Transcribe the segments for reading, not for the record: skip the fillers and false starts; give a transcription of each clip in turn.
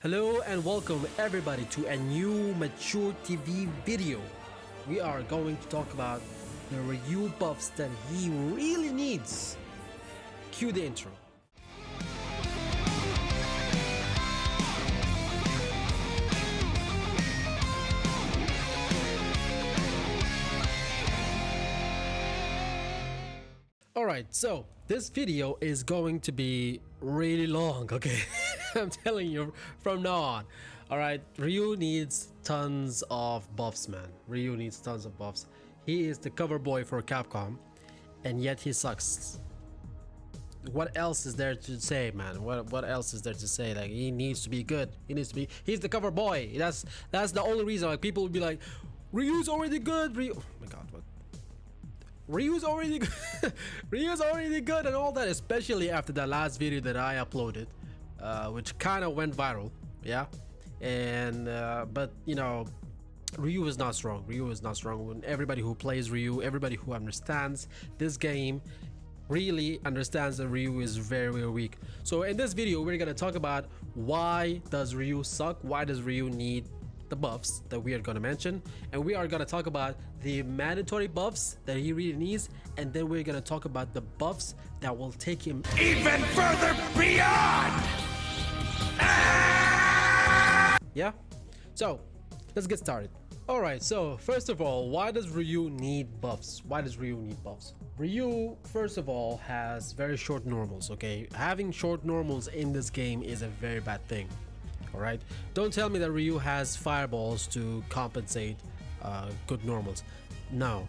Hello and welcome everybody to a new MachoorTV video. We are going to talk about the Ryu buffs that he really needs. Cue the intro. Alright, so this video is going to be really long, okay? I'm telling you from now on. Alright, Ryu needs tons of buffs, man. Ryu needs tons of buffs. He is the cover boy for Capcom, and yet he sucks. What else is there to say, man? What else is there to say? Like, he needs to be good. He's the cover boy. That's the only reason. Like, people would be like, Ryu's already good. Oh my god, what? Ryu's already good. Ryu's already good and all that, especially after that last video that I uploaded, which kind of went viral, yeah. And but you know, Ryu is not strong. Ryu is not strong. When everybody who plays Ryu, everybody who understands this game, really understands that Ryu is very, very weak. So in this video, we're gonna talk about why does Ryu suck? Why does Ryu need the buffs that we are going to mention, and we are going to talk about the mandatory buffs that he really needs, and then we're going to talk about the buffs that will take him even further beyond. Yeah, so let's get started. All right, so first of all, why does Ryu need buffs? Ryu, first of all, has very short normals. Okay, having short normals in this game is a very bad thing. All right, don't tell me that Ryu has fireballs to compensate good normals. No,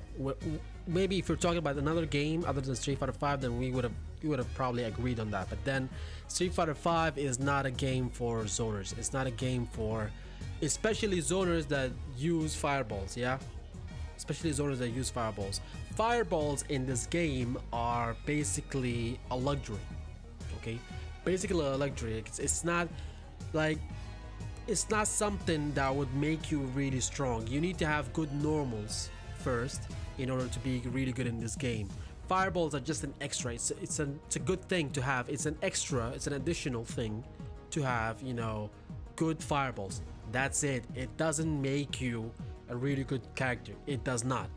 maybe if you're talking about another game other than Street Fighter 5, then we would have probably agreed on that. But then Street Fighter 5 is not a game for zoners. It's not a game for especially zoners that use fireballs. Yeah, especially zoners that use fireballs. Fireballs in this game are basically a luxury. Okay, basically a luxury. It's not like, it's not something that would make you really strong. You need to have good normals first in order to be really good in this game. Fireballs are just an extra. It's a good thing to have. It's an extra, it's an additional thing to have, you know, good fireballs. That's it. It doesn't make you a really good character. It does not.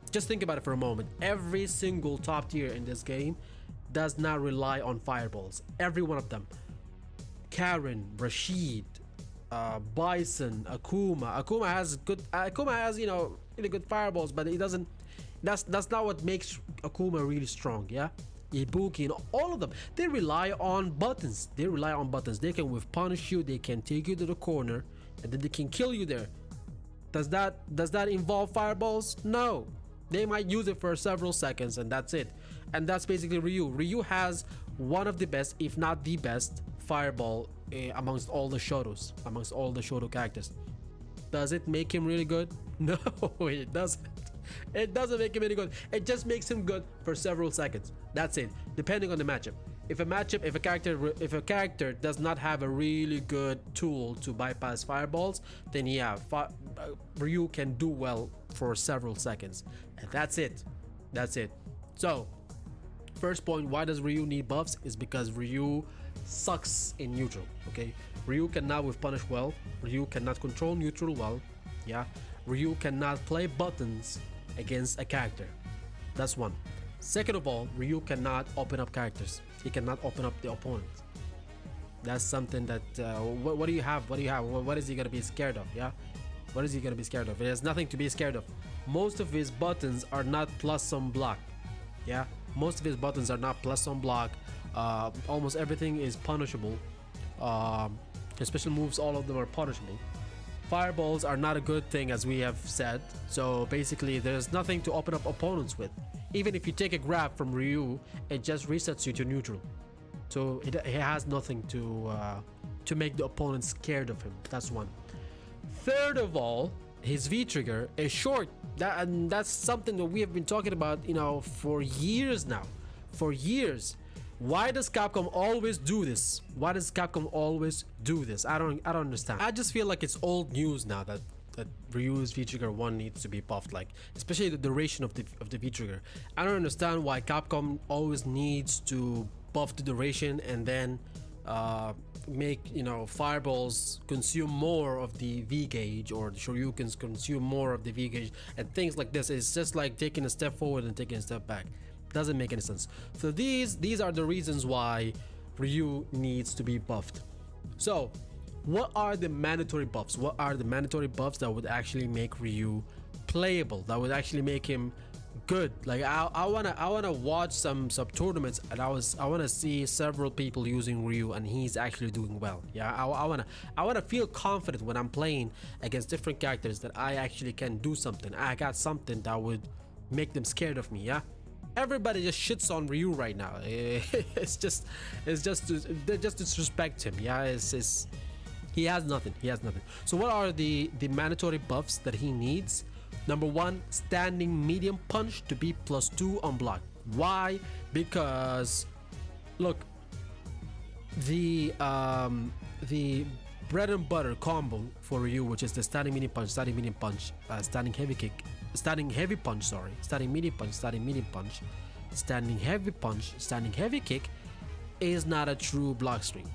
Just think about it for a moment. Every single top tier in this game does not rely on fireballs. Every one of them. Karen, Rashid, Bison, Akuma has, you know, really good fireballs, but it doesn't. That's not what makes Akuma really strong. Yeah, Ibuki and all of them, they rely on buttons. They can whiff punish you. They can take you to the corner, and then they can kill you there. Does that involve fireballs? No. They might use it for several seconds, and that's it. And that's basically Ryu. Ryu has one of the best, if not the best, fireball amongst all the Shoto characters. Does it make him really good? No, it doesn't. It doesn't make him any good. It just makes him good for several seconds. That's it, depending on the matchup. If a character does not have a really good tool to bypass fireballs, then yeah, Ryu can do well for several seconds, and that's it. So first point, why does Ryu need buffs, is because Ryu sucks in neutral. Okay, Ryu cannot with punish well. Ryu cannot control neutral well. Yeah, Ryu cannot play buttons against a character. That's one. Second of all, Ryu cannot open up characters. He cannot open up the opponent. That's something that what do you have? What is he gonna be scared of? Yeah, what is he gonna be scared of? It has nothing to be scared of. Most of his buttons are not plus some block. Yeah, most of his buttons are not plus some block. Almost everything is punishable. His special moves, all of them are punishable. Fireballs are not a good thing, as we have said. So basically, there's nothing to open up opponents with. Even if you take a grab from Ryu, it just resets you to neutral. So it has nothing to make the opponent scared of him. That's one. Third of all, his V trigger is short. And that's something that we have been talking about, you know, for years now. For years. Why does Capcom always do this? I don't understand. I just feel like it's old news now that Ryu's V-Trigger 1 needs to be buffed, like especially the duration of the V-Trigger. I don't understand why Capcom always needs to buff the duration and then make, you know, fireballs consume more of the V gauge, or the Shoryukens consume more of the V gauge, and things like this. It's just like taking a step forward and taking a step back. Doesn't make any sense. So these are the reasons why Ryu needs to be buffed. So what are the mandatory buffs? What are the mandatory buffs that would actually make Ryu playable, that would actually make him good? Like I wanna watch some tournaments, and I wanna see several people using Ryu and he's actually doing well. Yeah, I wanna feel confident when I'm playing against different characters that I actually can do something. I got something that would make them scared of me. Yeah, everybody just shits on Ryu right now. It's just they just disrespect him. Yeah, it's he has nothing. He has nothing. So what are the mandatory buffs that he needs? Number one, standing medium punch to be +2 on block. Why? Because look, the bread and butter combo for Ryu, which is the standing medium punch, standing medium punch, standing heavy kick, standing heavy punch, sorry, standing medium punch, standing medium punch, standing heavy punch, standing heavy kick, is not a true block string.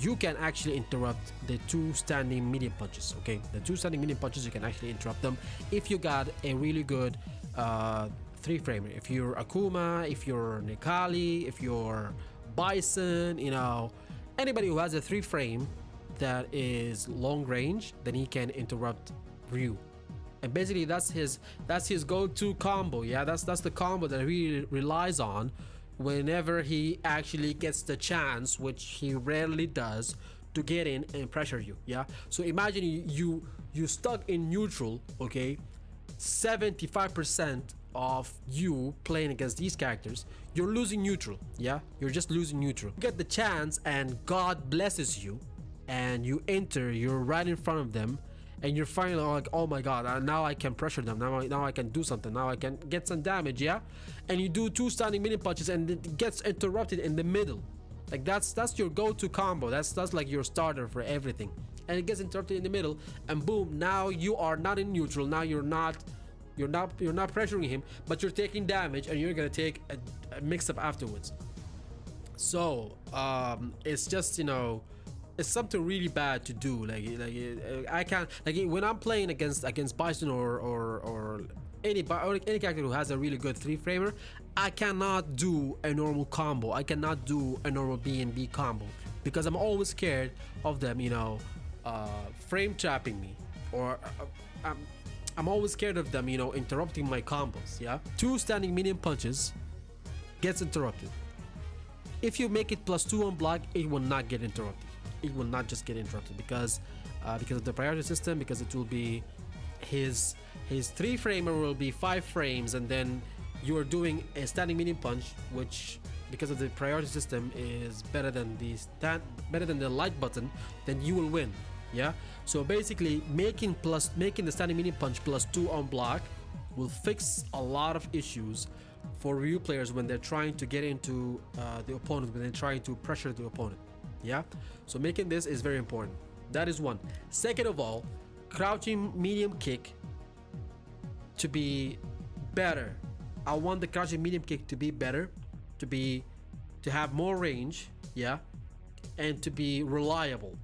You can actually interrupt the two standing medium punches. Okay, the two standing medium punches, you can actually interrupt them if you got a really good 3-framer. If you're Akuma, if you're Nekali, if you're Bison, you know, anybody who has a 3-frame that is long range, then he can interrupt Ryu. And basically that's his go-to combo. Yeah, that's the combo that he relies on whenever he actually gets the chance, which he rarely does, to get in and pressure you. Yeah, so imagine you stuck in neutral. Okay, 75% of you playing against these characters, you're losing neutral. Yeah, you're just losing neutral. You get the chance and God blesses you and you enter, you're right in front of them, and you're finally like, oh my god, now I can pressure them, now I can do something, now I can get some damage. Yeah, and you do two standing medium punches and it gets interrupted in the middle. Like that's your go-to combo. That's like your starter for everything, and it gets interrupted in the middle, and boom, now you are not in neutral. Now you're not pressuring him, but you're taking damage, and you're gonna take a mix-up afterwards. So it's just, you know, it's something really bad to do. Like I can't, like when I'm playing against Bison or any character who has a really good 3-framer, I cannot do a normal combo. I cannot do a normal B&B combo because I'm always scared of them, you know, frame trapping me, or I'm always scared of them, you know, interrupting my combos. Yeah, two standing medium punches gets interrupted. If you make it +2 on block, it will not get interrupted. It will not just get interrupted because of the priority system, because it will be his 3-framer will be 5 frames, and then you are doing a standing medium punch, which because of the priority system is better than the light button, then you will win. Yeah, so basically making the standing medium punch +2 on block will fix a lot of issues for Ryu players when they're trying to get into the opponent, when they're trying to pressure the opponent. Yeah, so making this is very important. That is one. Second of all, crouching medium kick to be better. I want the crouching medium kick to be better, to have more range, yeah, and to be reliable.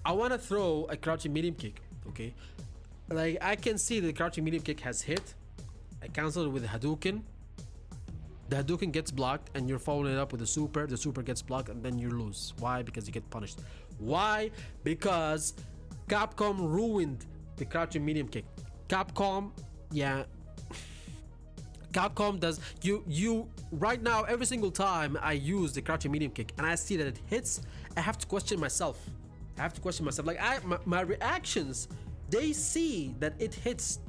I want to throw a crouching medium kick. Okay, like I can see the crouching medium kick has hit. I cancel it with a Hadouken. The Hadouken gets blocked, and you're following it up with a super. The super gets blocked, and then you lose. Why? Because you get punished. Why? Because Capcom ruined the crouching medium kick. Capcom, yeah. Capcom does you right now. Every single time I use the crouching medium kick and I see that it hits, I have to question myself. Like my reactions, they see that it hits.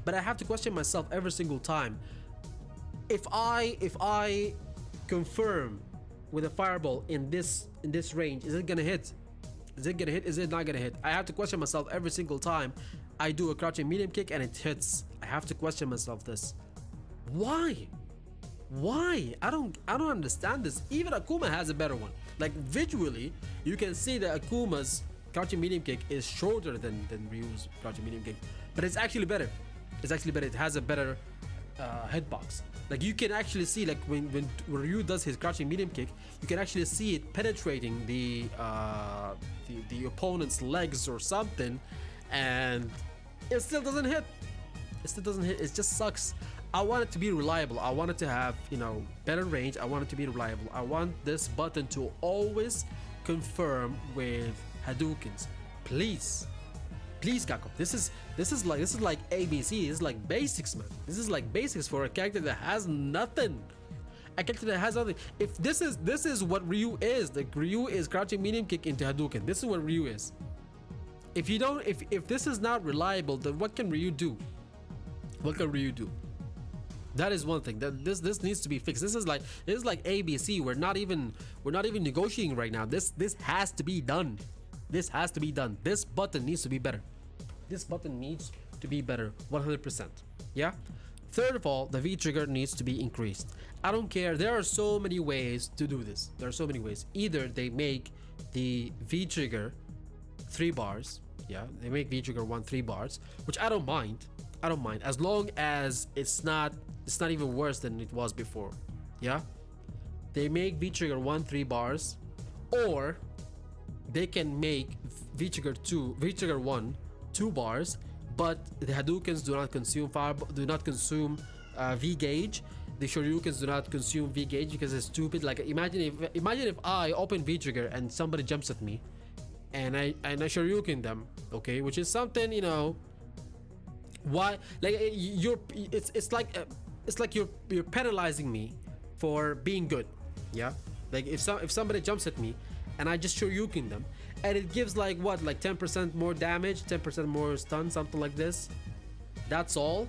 But I have to question myself every single time. If I confirm with a fireball in this range, is it gonna hit? Is it not gonna hit? I have to question myself every single time I do a crouching medium kick and it hits. I have to question myself this. Why? I don't understand this. Even Akuma has a better one. Like visually, you can see that Akuma's crouching medium kick is shorter than Ryu's crouching medium kick, but it's actually better. It has a better hitbox. Like you can actually see, like when Ryu does his crouching medium kick, you can actually see it penetrating the opponent's legs or something, and it still doesn't hit. It still doesn't hit. It just sucks. I want it to be reliable. I want it to have, you know, better range. I want it to be reliable. I want this button to always confirm with Hadoukens. Please, please, Capcom. This is like ABC. This is like basics, man. This is like basics for a character that has nothing. A character that has nothing. If this is what Ryu is. Like Ryu is crouching medium kick into Hadouken. This is what Ryu is. If you don't, if this is not reliable, then what can Ryu do? What can Ryu do? That is one thing. That this needs to be fixed. This is like ABC. We're not even negotiating right now. This has to be done. This has to be done. This button needs to be better. This button needs to be better 100%. Yeah. Third of all, the V trigger needs to be increased. I don't care. There are so many ways to do this. There are so many ways. Either they make the V trigger 3 bars. Yeah, they make V trigger 3 bars, which I don't mind. I don't mind as long as it's not even worse than it was before. Yeah, they make V trigger 3 bars, or they can make V trigger 2 bars, but the Hadoukens do not consume V gauge. The Shoryukens do not consume V gauge because it's stupid. Like imagine if I open V trigger and somebody jumps at me, and I Shoryuken them, okay, which is something, you know. Why? Like it's like you're penalizing me for being good. Yeah, like if somebody jumps at me and I just Shoryuken them, and it gives like what, like 10% more damage, 10% more stun, something like this. That's all.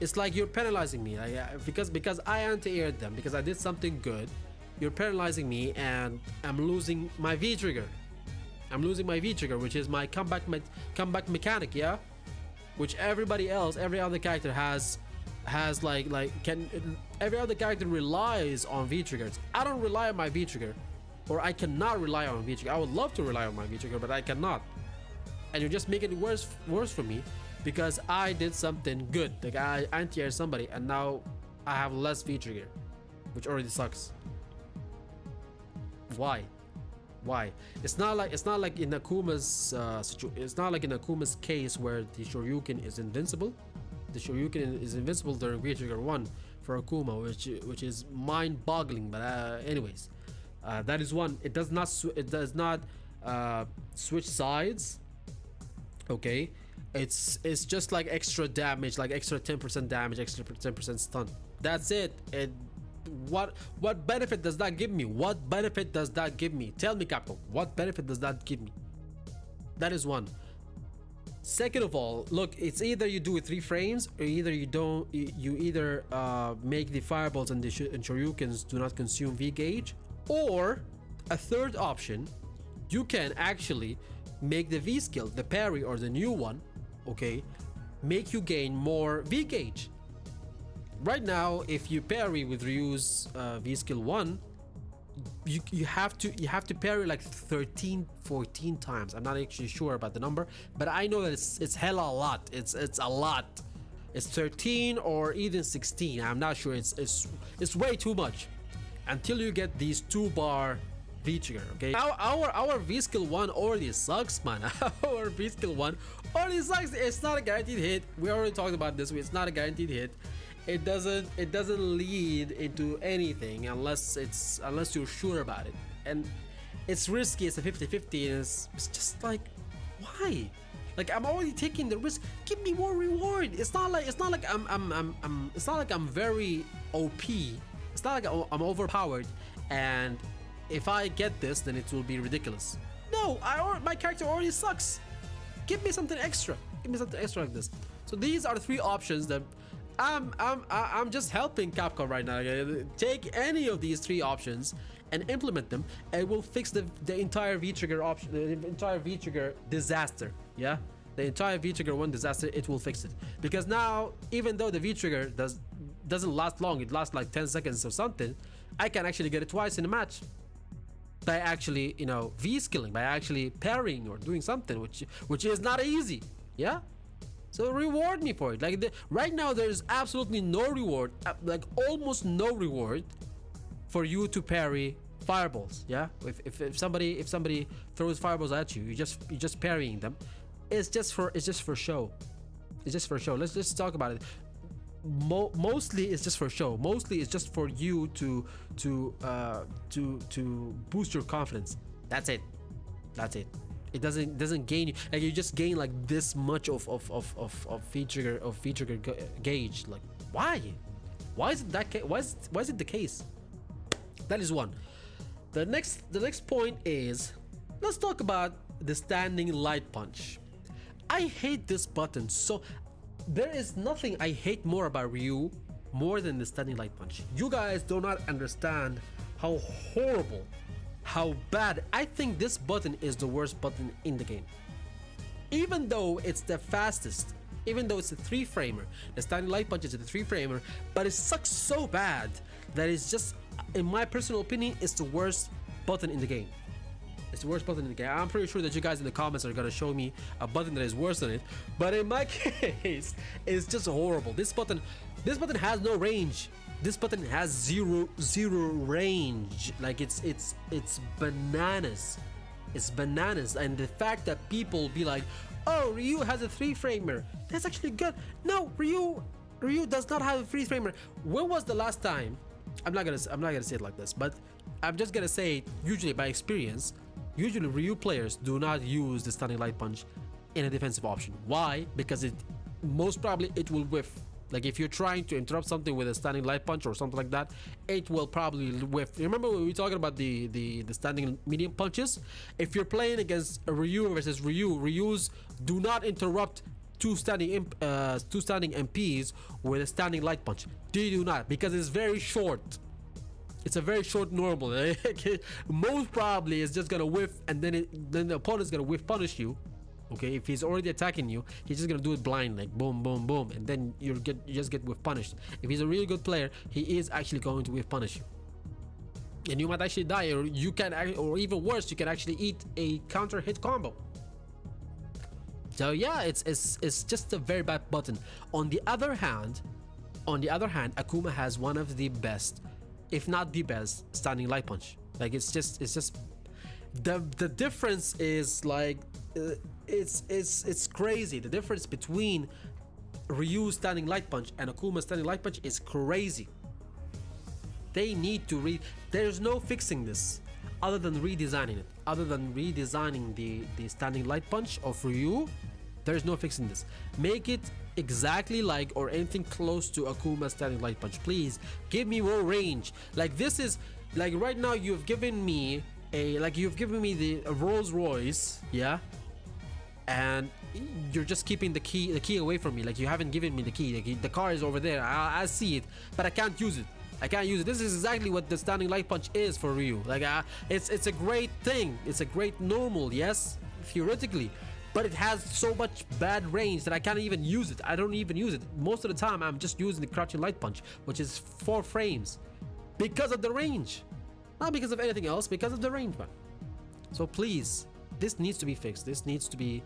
It's like you're penalizing me, because I anti-aired them, because I did something good. You're penalizing me, and I'm losing my V trigger. I'm losing my V trigger, which is my comeback mechanic. Yeah, which everybody else, every other character has every other character relies on V triggers. I don't rely on my V trigger, or I cannot rely on V trigger. I would love to rely on my V trigger, but I cannot. And you're just making it worse for me, because I did something good. Like I anti-aired somebody, and now I have less V trigger, which already sucks. Why? It's not like in Akuma's it's not like in Akuma's case where the Shoryuken is invincible. The Shoryuken is invincible during V trigger 1 for Akuma, which is mind-boggling. But anyways, that is one. It does not switch sides. Okay, it's just like extra damage, like extra 10% damage, extra 10% stun. That's it. What benefit does that give me? What benefit does that give me? Tell me, Capcom, what benefit does that give me? That is one. Second of all, look, it's either you do it 3 frames, or either you don't. You either make the fireballs and the Shoryukens do not consume V gauge, or a third option, you can actually make the V skill, the parry or the new one, okay, make you gain more V gauge. Right now, if you parry with Ryu's V skill 1, you have to parry like 13-14 times. I'm not actually sure about the number, but I know that it's hella a lot. It's a lot. It's 13 or even 16. I'm not sure. It's way too much until you get these 2-bar V trigger. Okay, our V skill 1 already sucks, man. Our V skill 1 already sucks. It's not a guaranteed hit. We already talked about this. It's not a guaranteed hit. It doesn't lead into anything unless you're sure about it, and it's risky. It's a 50-50, and it's just like, why? Like, I'm already taking the risk. Give me more reward. It's not like I'm very OP. It's not like I'm overpowered, and if I get this, then it will be ridiculous. No, my character already sucks. Give me something extra. Give me something extra like this. So these are 3 options that I'm just helping Capcom right now. Take any of these 3 options and implement them, and it will fix the entire V trigger option, the entire V trigger disaster. Yeah, the entire V trigger 1 disaster. It will fix it, because now, even though the V trigger doesn't last long, it lasts like 10 seconds or something, I can actually get it twice in a match by actually, you know, V skilling, by actually parrying or doing something, which is not easy. Yeah. So reward me for it. Like right now, there's absolutely no reward, like almost no reward, for you to parry fireballs. Yeah, if somebody throws fireballs at you, you're just parrying them. It's just for show. It's just for show. Let's talk about it. Mostly it's just for show. Mostly it's just for you to boost your confidence. That's it. It doesn't gain you, like you just gain like this much of feature gauge. Like why is it that why is it the case? That is one. The next point is, let's talk about the standing light punch. I hate this button. So there is nothing I hate more about Ryu more than the standing light punch. You guys do not understand how horrible, how bad. I think this button is the worst button in the game. Even though it's the fastest, even though it's a 3-framer, the standing light punch is a 3-framer, but it sucks so bad that it's just, in my personal opinion, it's the worst button in the game. It's the worst button in the game. I'm pretty sure that you guys in the comments are gonna show me a button that is worse than it, but in my case, it's just horrible. This button has no range. This button has zero range. Like it's bananas. It's bananas. And the fact that people be like, oh, Ryu has a 3-framer, that's actually good. No, Ryu does not have a 3-framer. When was the last time? I'm not gonna say it like this, but I'm just gonna say, usually by experience, usually Ryu players do not use the standing light punch in a defensive option. Why? Because most probably it will whiff. Like if you're trying to interrupt something with a standing light punch or something like that, it will probably whiff. Remember when we were talking about the standing medium punches? If you're playing against a Ryu versus Ryus do not interrupt two standing MPs with a standing light punch. They do not, because it's very short. It's a very short normal. Most probably it's just gonna whiff, and then the opponent's gonna whiff punish you. Okay, if he's already attacking you, he's just gonna do it blind, like boom, boom, boom, and then you just get whiff punished. If he's a really good player, he is actually going to whiff punish you, and you might actually die, or you can, or even worse, you can actually eat a counter hit combo. So yeah, it's just a very bad button. On the other hand, Akuma has one of the best, if not the best, standing light punch. Like it's just the difference is like it's crazy. The difference between Ryu's standing light punch and Akuma's standing light punch is crazy. They need to there's no fixing this other than redesigning it. Other than redesigning the standing light punch of Ryu, there's no fixing this. Make it exactly like, or anything close to, Akuma's standing light punch. Please give me more range. Like this is like right now you've given me the Rolls Royce, yeah, and you're just keeping the key away from me. Like you haven't given me the key. Like the car is over there. I see it, but I can't use it. This is exactly what the standing light punch is for Ryu. Like it's a great thing. It's a great normal, yes, theoretically, but it has so much bad range that I can't even use it. I don't even use it. Most of the time I'm just using the crouching light punch, which is 4 frames, because of the range, not because of anything else, because of the range, man. So please, this needs to be fixed. This needs to be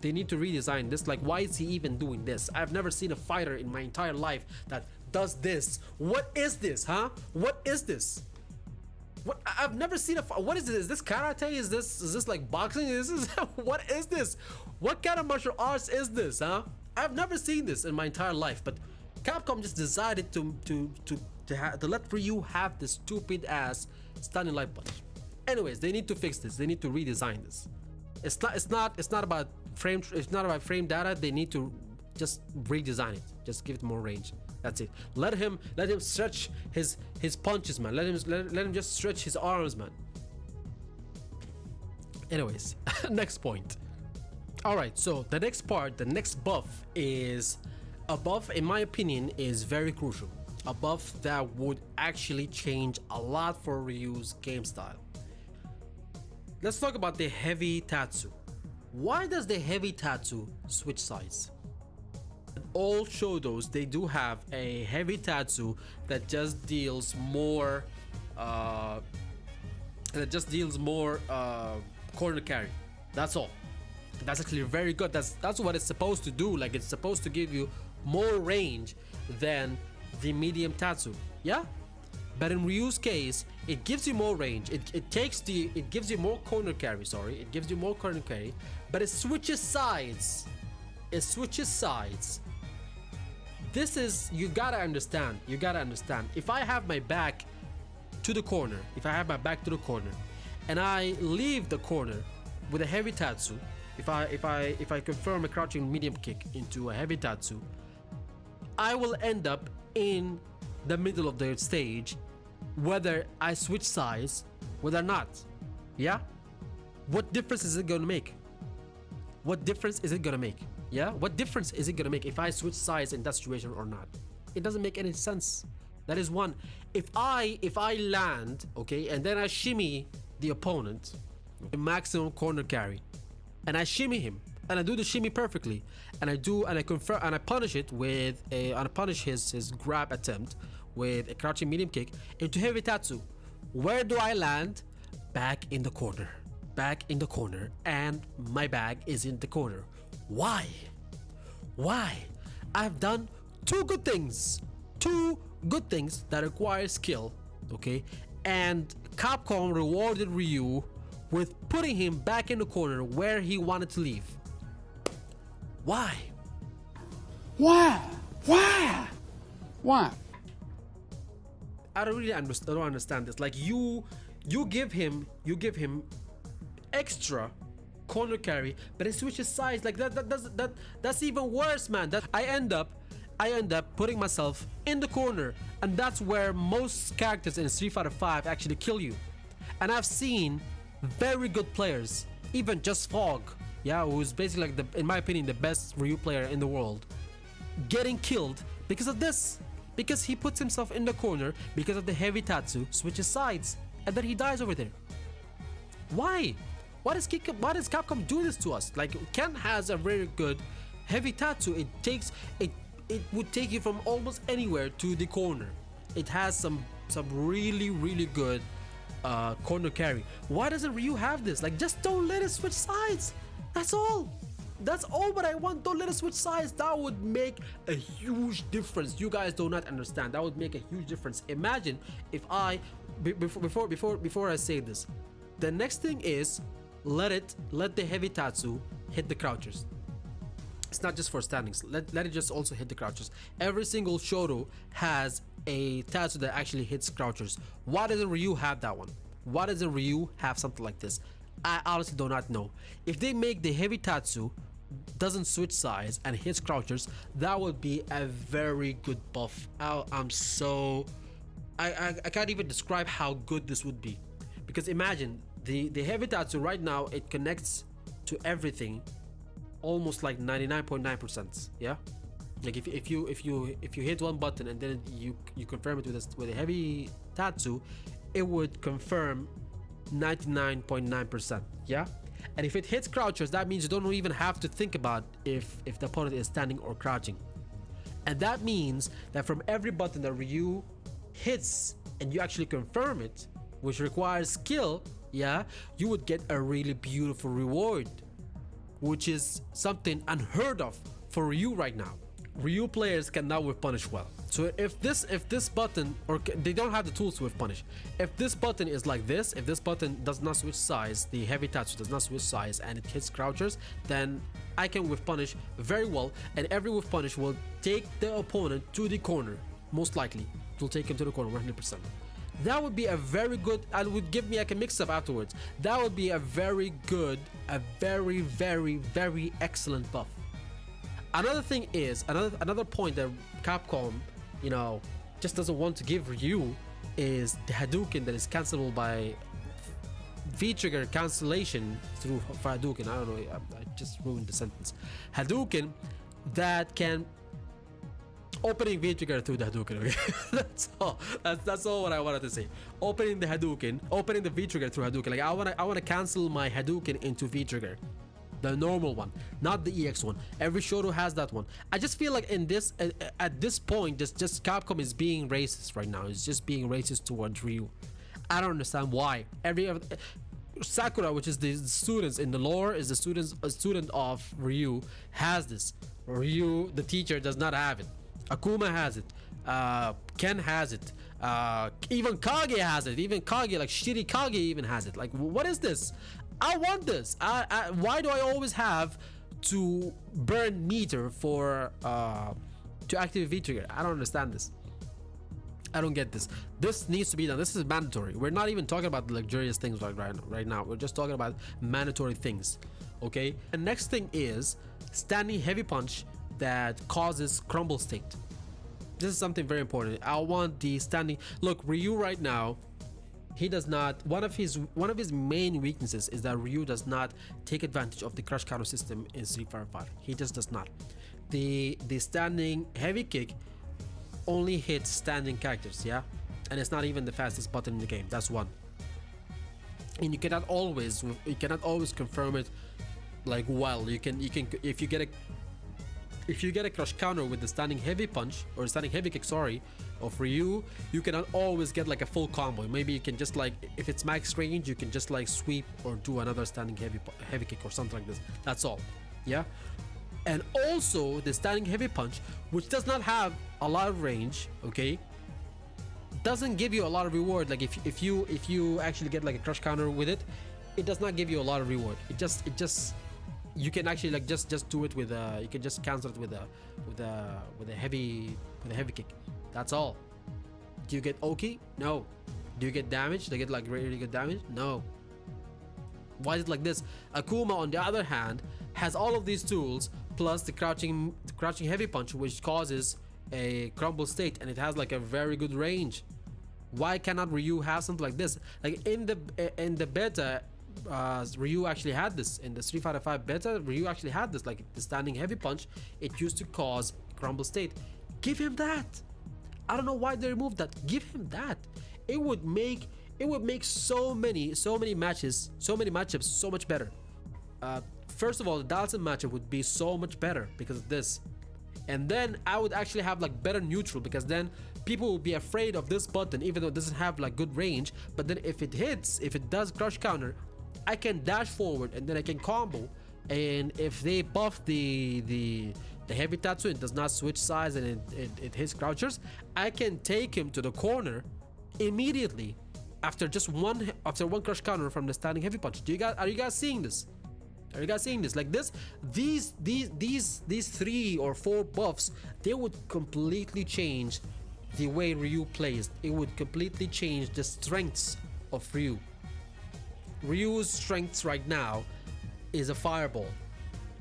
they need to redesign this. Like, why is he even doing this? I've never seen a fighter in my entire life that does this. What is this, huh? What is this? What? I've never seen what is this? Is this karate? Is this like boxing? What is this? What kind of martial arts is this, huh? I've never seen this in my entire life, but Capcom just decided to let Ryu have this stupid ass standing light punch. Anyways, they need to fix this. They need to redesign this. It's not about frame data. They need to just redesign it. Just give it more range. That's it. Let him stretch his punches, man. Let him just stretch his arms, man. Anyways, next point. All right, so the next buff is a buff, in my opinion, is very crucial. A buff that would actually change a lot for Ryu's game style. Let's talk about the heavy Tatsu. Why does the heavy Tatsu switch sides? All Shodos, they do have a heavy Tatsu that just deals more corner carry. That's all. That's actually very good. That's what it's supposed to do. Like, it's supposed to give you more range than the medium Tatsu. Yeah? But in Ryu's case, it gives you more range. It gives you more corner carry, sorry. It gives you more corner carry, but it switches sides. It switches sides. This is, you gotta understand. You gotta understand. If I have my back to the corner, and I leave the corner with a heavy Tatsu, if I confirm a crouching medium kick into a heavy Tatsu, I will end up in the middle of the stage, whether I switch sides, whether not. Yeah? What difference is it gonna make? What difference is it gonna make? Yeah? What difference is it gonna make if I switch sides in that situation or not? It doesn't make any sense. That is one. If I land, okay, and then I shimmy the opponent, the maximum corner carry, and I shimmy him, and I do the shimmy perfectly, and I confirm, and I punish it with and I punish his grab attempt with a crouching medium kick into heavy Tatsu. Where do I land? Back in the corner. Back in the corner, and my bag is in the corner. Why? Why? I've done two good things that require skill, okay? And Capcom rewarded Ryu with putting him back in the corner where he wanted to leave. Why? Why? Why? Why? I don't really understand this. Like, you give him extra corner carry, but it switches sides. Like that's even worse, man. That I end up putting myself in the corner, and that's where most characters in Street Fighter V actually kill you. And I've seen very good players, even just Fog, yeah, who's basically like in my opinion, the best Ryu player in the world, getting killed because of this. Because he puts himself in the corner because of the heavy Tatsu, switches sides, and then he dies over there. Why? Why does Capcom do this to us? Like, Ken has a very good heavy Tatsu. It would take you from almost anywhere to the corner. It has some really good corner carry. Why doesn't Ryu have this? Like, just don't let it switch sides. That's all. That's all what I want. Don't let it switch sides. That would make a huge difference. You guys do not understand. That would make a huge difference. Imagine if before I say this, the next thing is let the heavy Tatsu hit the crouchers. It's not just for standings. Let it just also hit the crouchers. Every single Shoto has a Tatsu that actually hits crouchers. Why doesn't Ryu have that one? Why doesn't Ryu have something like this? I honestly do not know. If they make the heavy Tatsu doesn't switch sides and hits crouchers, that would be a very good buff. I can't even describe how good this would be, because imagine the heavy Tatsu right now, it connects to everything almost like 99.9%. yeah, like if you hit one button and then you confirm it with a heavy Tatsu, it would confirm 99.9%. yeah. And if it hits crouchers, that means you don't even have to think about if the opponent is standing or crouching. And that means that from every button that Ryu hits and you actually confirm it, which requires skill, yeah, you would get a really beautiful reward, which is something unheard of for Ryu right now. Ryu players cannot whiff punish well. So if this button, or they don't have the tools to whiff punish. If this button is like this, if this button does not switch sides, the heavy Tatsu does not switch sides and it hits crouchers, then I can whiff punish very well, and every whiff punish will take the opponent to the corner. Most likely, it will take him to the corner 100%. That would be a very good, and would give me like a mix-up afterwards. That would be a very good, a very excellent buff. Another thing is, another point that Capcom, you know, just doesn't want to give Ryu is the Hadouken that is cancelable by V-trigger cancellation through Hadouken. I don't know, I just ruined the sentence. Hadouken that can opening V-trigger through the Hadouken. Okay, that's all what I wanted to say. Opening the Hadouken, opening the V-trigger through Hadouken. Like I wanna cancel my Hadouken into V-trigger. The normal one, not the EX one. Every Shoto has that one. I just feel like in this, at this point, just Capcom is being racist right now. It's just being racist towards Ryu. I don't understand why. Sakura, which is the students in the lore, is a student of Ryu, has this. Ryu, the teacher, does not have it. Akuma has it. Ken has it. Even Kage has it. Even Kage, like shitty Kage, even has it. Like, what is this? I want this. Why do I always have to burn meter for to activate V trigger? I don't understand this. I don't get this. This needs to be done. This is mandatory. We're not even talking about the luxurious things like right now. We're just talking about mandatory things. Okay. And next thing is standing heavy punch that causes crumble state. This is something very important. I want the standing. Look, Ryu right now, he does not. One of his main weaknesses is that Ryu does not take advantage of the crush counter system in Street Fighter 5. He just does not. The standing heavy kick only hits standing characters, yeah, and it's not even the fastest button in the game. That's one. And you cannot always confirm it like well. You can if you get a crush counter with the standing heavy punch or standing heavy kick, sorry, of Ryu, you cannot always get like a full combo. Maybe you can just like, if it's max range, you can just like sweep or do another standing heavy kick or something like this. That's all, yeah. And also the standing heavy punch, which does not have a lot of range, okay, doesn't give you a lot of reward. Like if you actually get like a crush counter with it, it does not give you a lot of reward. It just you can actually like just do it with you can just cancel it with a heavy kick. That's all. Do you get Oki? No. Do you get damage? Do you get like really good damage? No. Why is it like this? Akuma, on the other hand, has all of these tools plus the crouching heavy punch, which causes a crumble state, and it has like a very good range. Why cannot Ryu have something like this? Like in the beta, Ryu actually had this. In the Street Fighter 5 beta, Ryu actually had this, like the standing heavy punch. It used to cause crumble state. Give him that. I don't know why they removed that. Give him that. It would make so many matches, so many matchups so much better. First of all, the Dalton matchup would be so much better because of this. And then I would actually have like better neutral, because then people will be afraid of this button even though it doesn't have like good range. But then if it hits, if it does crush counter, I can dash forward and then I can combo. And if they buff the heavy Tatsu, it does not switch sides and it hits crouchers, I can take him to the corner immediately after one crush counter from the standing heavy punch. Are you guys seeing this? Are you guys seeing this? Like this, these 3 or 4 buffs, they would completely change the way Ryu plays. It would completely change the strengths of Ryu. Ryu's strengths right now is a fireball.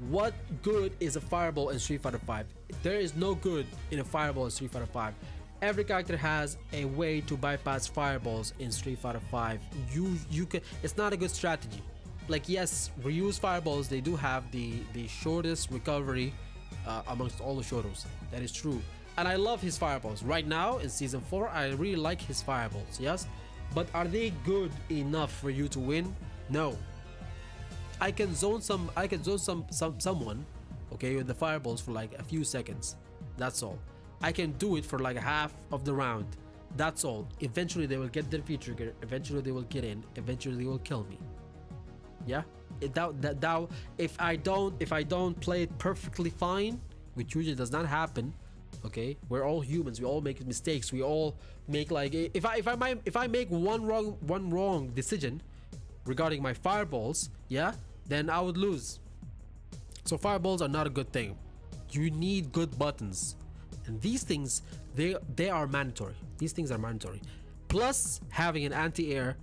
What good is a fireball in Street Fighter 5? There is no good in a fireball in Street Fighter 5. Every character has a way to bypass fireballs in Street Fighter 5. You can. It's not a good strategy. Like, yes, Ryu's fireballs, they do have the shortest recovery amongst all the Shotos. That is true. And I love his fireballs. Right now in season 4, I really like his fireballs, yes? But are they good enough for you to win? No. I can zone someone, okay, with the fireballs for like a few seconds. That's all. I can do it for like half of the round. That's all. Eventually they will get their V-trigger. Eventually they will get in. Eventually they will kill me. Yeah, if I don't play it perfectly fine, which usually does not happen, okay, we're all humans, we all make mistakes, we all make like, if I make one wrong decision regarding my fireballs, yeah, then I would lose. So fireballs are not a good thing. You need good buttons, and these things, they are mandatory. These things are mandatory, plus having an anti-air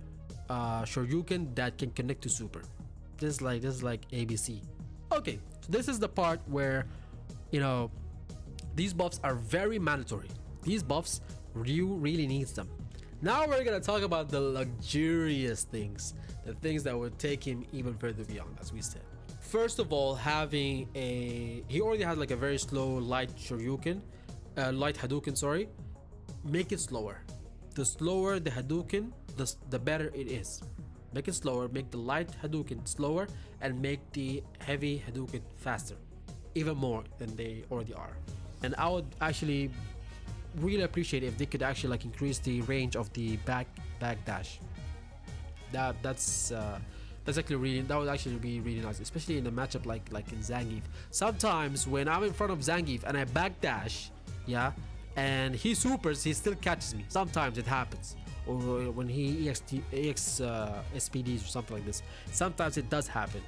Shoryuken that can connect to super. This is like ABC. Okay, so this is the part where, you know, these buffs are very mandatory. These buffs, Ryu really needs them. Now we're gonna talk about the luxurious things, the things that would take him even further beyond, as we said. First of all, he already has like a very slow light Shoryuken, light Hadouken, sorry. Make it slower. The slower the Hadouken, the better it is. Make it slower, make the light Hadouken slower, and make the heavy Hadouken faster, even more than they already are. And I would actually really appreciate if they could actually like increase the range of the back dash. That's That would actually be really nice, especially in a matchup like in Zangief. Sometimes when I'm in front of Zangief and I backdash, yeah, and he supers, he still catches me. Sometimes it happens. Or when he SPDs or something like this. Sometimes it does happen.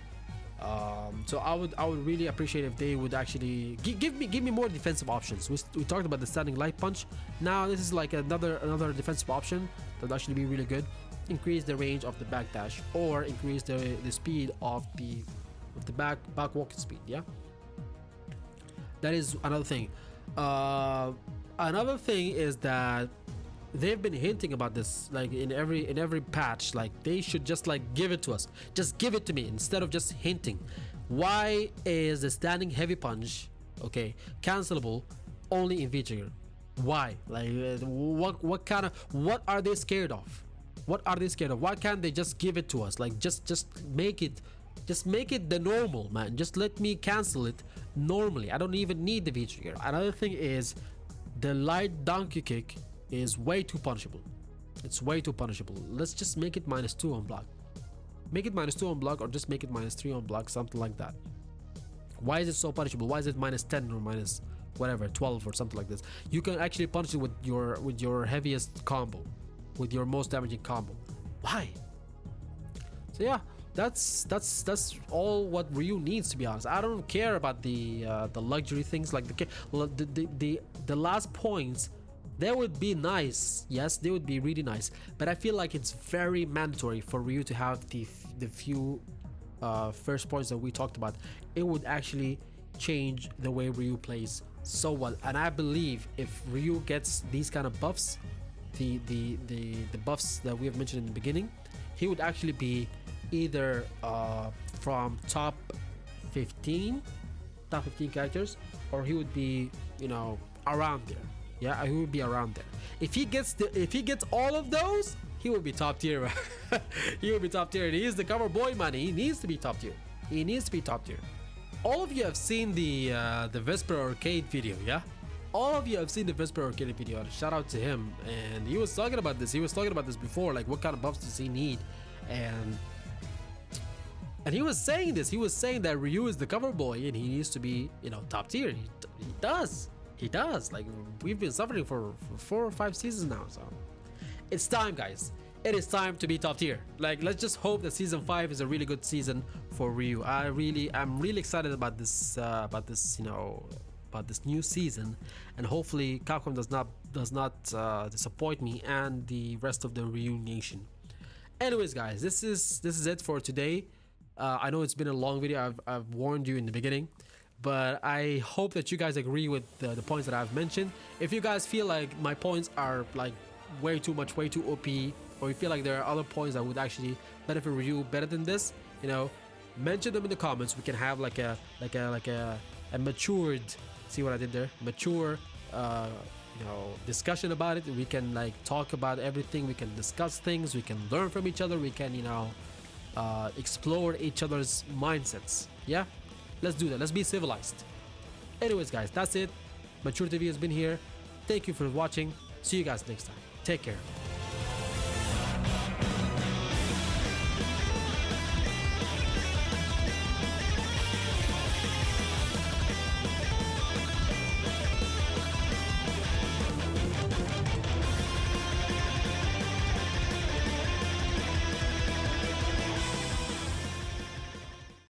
So I would really appreciate if they would actually give me more defensive options. We talked about the standing light punch. Now this is like another defensive option that would actually be really good. Increase the range of the backdash or increase the speed of the back walking speed. Yeah, that is another thing. Another thing is that they've been hinting about this like in every patch. Like they should just like give it to us, just give it to me instead of just hinting. Why is the standing heavy punch cancelable only in V-Trigger? Why? Like what are they scared of? What are they scared of? Why can't they just give it to us? Like just make it the normal, man. Just let me cancel it normally. I don't even need the V-Trigger. Another thing is the light donkey kick is way too punishable. It's way too punishable. Let's just make it -2 on block. Make it -2 on block, or just make it -3 on block, something like that. Why is it so punishable? Why is it -10 or minus whatever 12 or something like this? You can actually punish it with your heaviest combo, with your most damaging combo. Why? So yeah, that's all what Ryu needs, to be honest. I don't care about the luxury things like the last points. They would be nice, yes, they would be really nice, but I feel like it's very mandatory for Ryu to have the few first points that we talked about. It would actually change the way Ryu plays so well, and I believe if Ryu gets these kind of buffs, the buffs that we have mentioned in the beginning, he would actually be either from top 15 characters, or he would be, you know, around there. Yeah, he would be around there. If he gets all of those, he would be top tier. He would be top tier. And he is the cover boy, man. He needs to be top tier. He needs to be top tier. All of you have seen the Vesper Arcade video, yeah? All of you have seen the Vesper Arcade video. Shout out to him. And he was talking about this. He was talking about this before. Like, what kind of buffs does he need? And he was saying this. He was saying that Ryu is the cover boy and he needs to be, you know, top tier. He does. He does. Like, we've been suffering for 4 or 5 seasons now, so it's time, guys. It is time to be top tier. Like, let's just hope that season 5 is a really good season for Ryu. I'm really excited about this new season, and hopefully Capcom does not disappoint me and the rest of the Ryu Nation. Anyways, guys, this is it for today. I know it's been a long video. I've warned you in the beginning, but I hope that you guys agree with the points that I've mentioned. If you guys feel like my points are like way too much, way too OP, or you feel like there are other points that would actually benefit Ryu better than this, you know, mention them in the comments. We can have like a matured, see what I did there, mature you know, discussion about it. We can like talk about everything. We can discuss things. We can learn from each other. We can, you know, explore each other's mindsets. Yeah, let's do that. Let's be civilized. Anyways, guys, that's it. MachoorTV has been here. Thank you for watching. See you guys next time. Take care.